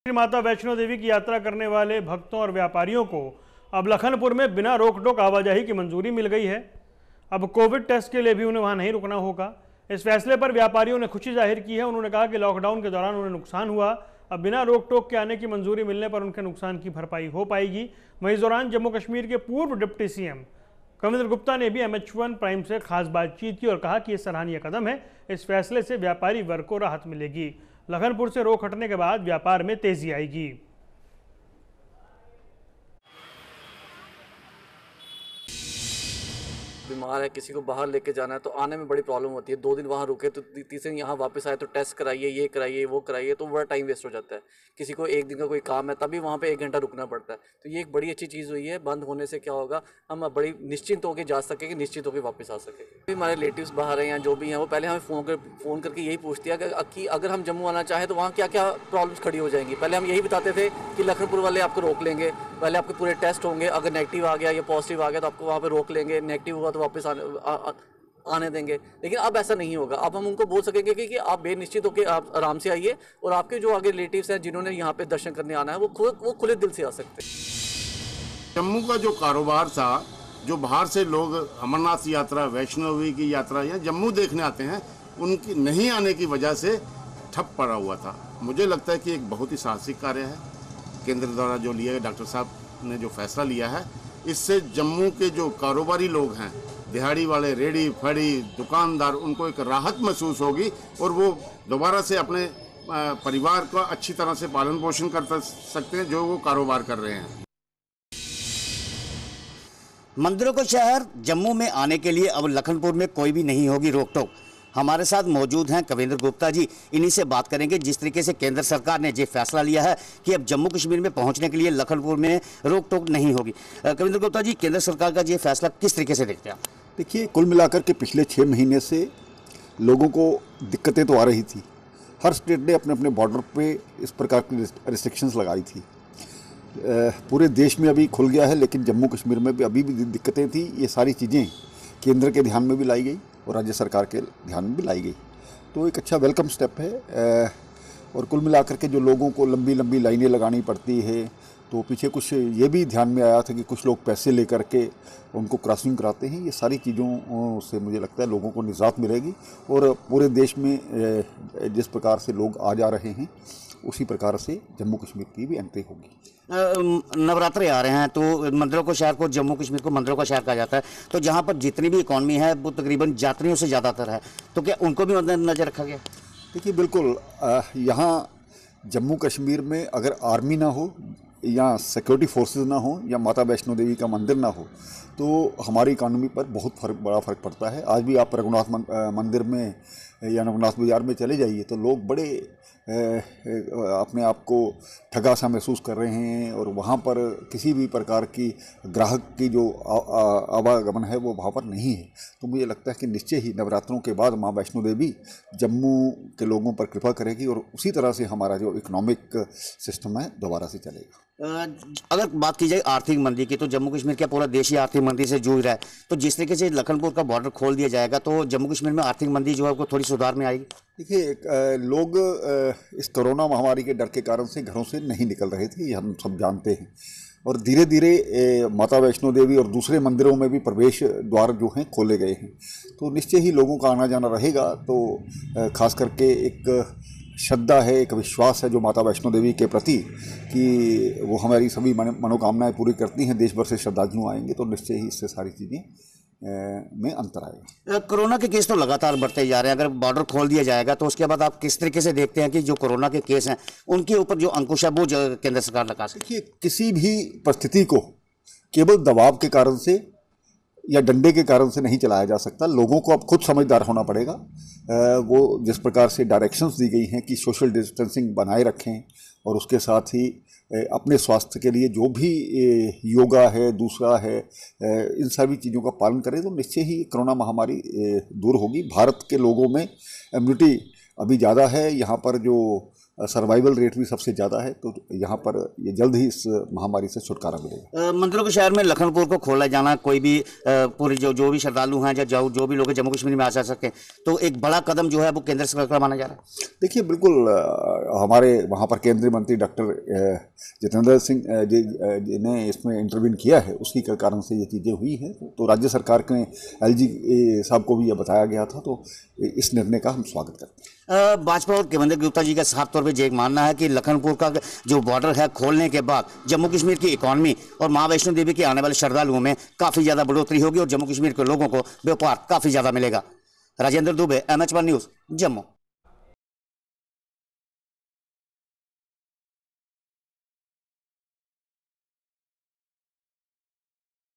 श्री माता वैष्णो देवी की यात्रा करने वाले भक्तों और व्यापारियों को अब लखनपुर में बिना रोक टोक आवाजाही की मंजूरी मिल गई है। अब कोविड टेस्ट के लिए भी उन्हें वहां नहीं रुकना होगा। इस फैसले पर व्यापारियों ने खुशी जाहिर की है। उन्होंने कहा कि लॉकडाउन के दौरान उन्हें नुकसान हुआ, अब बिना रोक टोक के आने की मंजूरी मिलने पर उनके नुकसान की भरपाई हो पाएगी। वहीं इस दौरान जम्मू कश्मीर के पूर्व डिप्टी सीएम कविंद्र गुप्ता ने भी MH1 प्राइम से खास बातचीत की और कहा कि यह सराहनीय कदम है। इस फैसले से व्यापारी वर्ग को राहत मिलेगी। लखनपुर से रोक हटने के बाद व्यापार में तेजी आएगी। बीमार है, किसी को बाहर लेके जाना है तो आने में बड़ी प्रॉब्लम होती है। 2 दिन वहाँ रुके तो तीसरे दिन यहाँ वापस आए तो टेस्ट कराइए, ये कराइए, वो कराइए, तो बड़ा टाइम वेस्ट हो जाता है। किसी को 1 दिन का कोई काम है तभी वहाँ पे 1 घंटा रुकना पड़ता है। तो ये एक बड़ी अच्छी चीज़ हुई है। बंद होने से क्या होगा, हम बड़ी निश्चिंत होकर जा सकेंगे, निश्चित होकर वापस आ सकेंगे। हमारे रिलेटिव्स बाहर हैं या जो भी हैं वो पहले हमें फ़ोन करके यही पूछती है कि अगर हम जम्मू आना चाहें तो वहाँ क्या क्या प्रॉब्लम्स खड़ी हो जाएंगी। पहले हम यही बताते थे कि लखनपुर वाले आपको रोक लेंगे, पहले आपके पूरे टेस्ट होंगे, अगर नेगेटिव आ गया या पॉजिटिव आ गया तो आपको वहाँ पे रोक लेंगे, नेगेटिव हुआ तो वापस आने देंगे। लेकिन अब ऐसा नहीं होगा। अब हम उनको बोल सकेंगे कि आप बेनिश्चित होकर आप आराम से आइए और आपके जो आगे रिलेटिव्स हैं जिन्होंने यहाँ पे दर्शन करने आना है वो खुले दिल से आ सकते हैं। जम्मू का जो कारोबार था, जो बाहर से लोग अमरनाथ यात्रा, वैष्णो देवी की यात्रा या जम्मू देखने आते हैं, उनकी नहीं आने की वजह से ठप पड़ा हुआ था। मुझे लगता है कि एक बहुत ही साहसिक कार्य है केंद्र द्वारा जो लिया है, डॉक्टर साहब ने जो फैसला लिया है, इससे जम्मू के जो कारोबारी लोग हैं, दिहाड़ी वाले, रेडी फड़ी दुकानदार, उनको एक राहत महसूस होगी और वो दोबारा से अपने परिवार का अच्छी तरह से पालन पोषण कर सकते हैं जो वो कारोबार कर रहे हैं। मंदिरों को शहर जम्मू में आने के लिए अब लखनपुर में कोई भी नहीं होगी रोक टोक। हमारे साथ मौजूद हैं कविंद्र गुप्ता जी, इन्हीं से बात करेंगे जिस तरीके से केंद्र सरकार ने ये फैसला लिया है कि अब जम्मू कश्मीर में पहुंचने के लिए लखनपुर में रोक टोक नहीं होगी। कविंद्र गुप्ता जी, केंद्र सरकार का ये फैसला किस तरीके से देखते हैं? देखिए, कुल मिलाकर के पिछले 6 महीने से लोगों को दिक्कतें तो आ रही थी। हर स्टेट ने अपने अपने बॉर्डर पे इस प्रकार की रिस्ट्रिक्शंस लगाई थी। पूरे देश में अभी खुल गया है, लेकिन जम्मू कश्मीर में भी अभी भी दिक्कतें थी। ये सारी चीज़ें केंद्र के ध्यान में भी लाई गई और राज्य सरकार के ध्यान में भी लाई गई, तो एक अच्छा वेलकम स्टेप है। और कुल मिलाकर के जो लोगों को लंबी लंबी लाइनें लगानी पड़ती है, तो पीछे कुछ ये भी ध्यान में आया था कि कुछ लोग पैसे लेकर के उनको क्रॉसिंग कराते हैं। ये सारी चीज़ों से मुझे लगता है लोगों को निजात मिलेगी और पूरे देश में जिस प्रकार से लोग आ जा रहे हैं उसी प्रकार से जम्मू कश्मीर की भी एंट्री होगी। नवरात्रे आ रहे हैं तो मंदिरों को शहर को, जम्मू कश्मीर को मंदिरों का शहर कहा जाता है, तो जहाँ पर जितनी भी इकॉनमी है वो तकरीबन यात्रियों से ज़्यादातर है, तो क्या उनको भी नज़र रखा गया? देखिए, बिल्कुल, यहाँ जम्मू कश्मीर में अगर आर्मी ना हो या सिक्योरिटी फोर्सेस ना हो या माता वैष्णो देवी का मंदिर ना हो तो हमारी इकानमी पर बहुत बड़ा फ़र्क पड़ता है। आज भी आप रघुनाथ मंदिर में या रघुनाथ बाज़ार में चले जाइए तो लोग बड़े अपने आप को ठगा सा महसूस कर रहे हैं और वहाँ पर किसी भी प्रकार की ग्राहक की जो आवागमन है वो वहाँ पर नहीं है। तो मुझे लगता है कि निश्चय ही नवरात्रों के बाद माँ वैष्णो देवी जम्मू के लोगों पर कृपा करेगी और उसी तरह से हमारा जो इकोनॉमिक सिस्टम है दोबारा से चलेगा। अगर बात की जाए आर्थिक मंदी की, तो जम्मू कश्मीर क्या पूरा देश ही आर्थिक मंदी से जूझ रहा है, तो जिस तरीके से लखनपुर का बॉर्डर खोल दिया जाएगा तो जम्मू कश्मीर में आर्थिक मंदी जो है वो थोड़ी सुधार में आएगी। देखिए, लोग इस कोरोना महामारी के डर के कारण से घरों से नहीं निकल रहे थे, ये हम सब जानते हैं, और धीरे धीरे माता वैष्णो देवी और दूसरे मंदिरों में भी प्रवेश द्वार जो हैं खोले गए हैं, तो निश्चय ही लोगों का आना जाना रहेगा। तो खास करके एक श्रद्धा है, एक विश्वास है जो माता वैष्णो देवी के प्रति कि वो हमारी सभी मनोकामनाएं पूरी करती हैं। देश भर से श्रद्धालु आएंगे तो निश्चय ही इससे सारी चीज़ें में अंतर आएगा। कोरोना के केस तो लगातार बढ़ते जा रहे हैं, अगर बॉर्डर खोल दिया जाएगा तो उसके बाद आप किस तरीके से देखते हैं कि जो कोरोना के केस हैं उनके ऊपर जो अंकुश है वो केंद्र सरकार लगा सकती है? देखिए, किसी भी परिस्थिति को केवल दबाव के कारण से या डंडे के कारण से नहीं चलाया जा सकता। लोगों को अब खुद समझदार होना पड़ेगा। वो जिस प्रकार से डायरेक्शंस दी गई हैं कि सोशल डिस्टेंसिंग बनाए रखें और उसके साथ ही अपने स्वास्थ्य के लिए जो भी योगा है, दूसरा है, इन सभी चीज़ों का पालन करें तो निश्चय ही कोरोना महामारी दूर होगी। भारत के लोगों में इम्यूनिटी अभी ज़्यादा है। यहाँ पर जो सर्वाइवल रेट भी सबसे ज़्यादा है। तो यहाँ पर ये जल्द ही इस महामारी से छुटकारा मिलेगा। मंदिरों के शहर में लखनपुर को खोला जाना, कोई भी पूरे जो भी श्रद्धालु हैं या जो भी लोग जम्मू कश्मीर में आ सके, तो एक बड़ा कदम जो है वो केंद्र सरकार का माना जा रहा है। देखिए, बिल्कुल हमारे वहाँ पर केंद्रीय मंत्री डॉक्टर जितेंद्र सिंह जी ने इसमें इंटरवीन किया है, उसकी कारण से ये चीज़ें हुई हैं। तो राज्य सरकार के LG साहब को भी ये बताया गया था, तो इस निर्णय का हम स्वागत करते हैं। भाजपा और कविंद्र गुप्ता जी का साफ तौर पे ये मानना है कि लखनपुर का जो बॉर्डर है खोलने के बाद जम्मू कश्मीर की इकॉनमी और मां वैष्णो देवी के आने वाले श्रद्धालुओं में काफ़ी ज़्यादा बढ़ोतरी होगी और जम्मू कश्मीर के लोगों को व्यापार काफ़ी ज़्यादा मिलेगा। Rajendra Dubey, MH1 news, Jammu.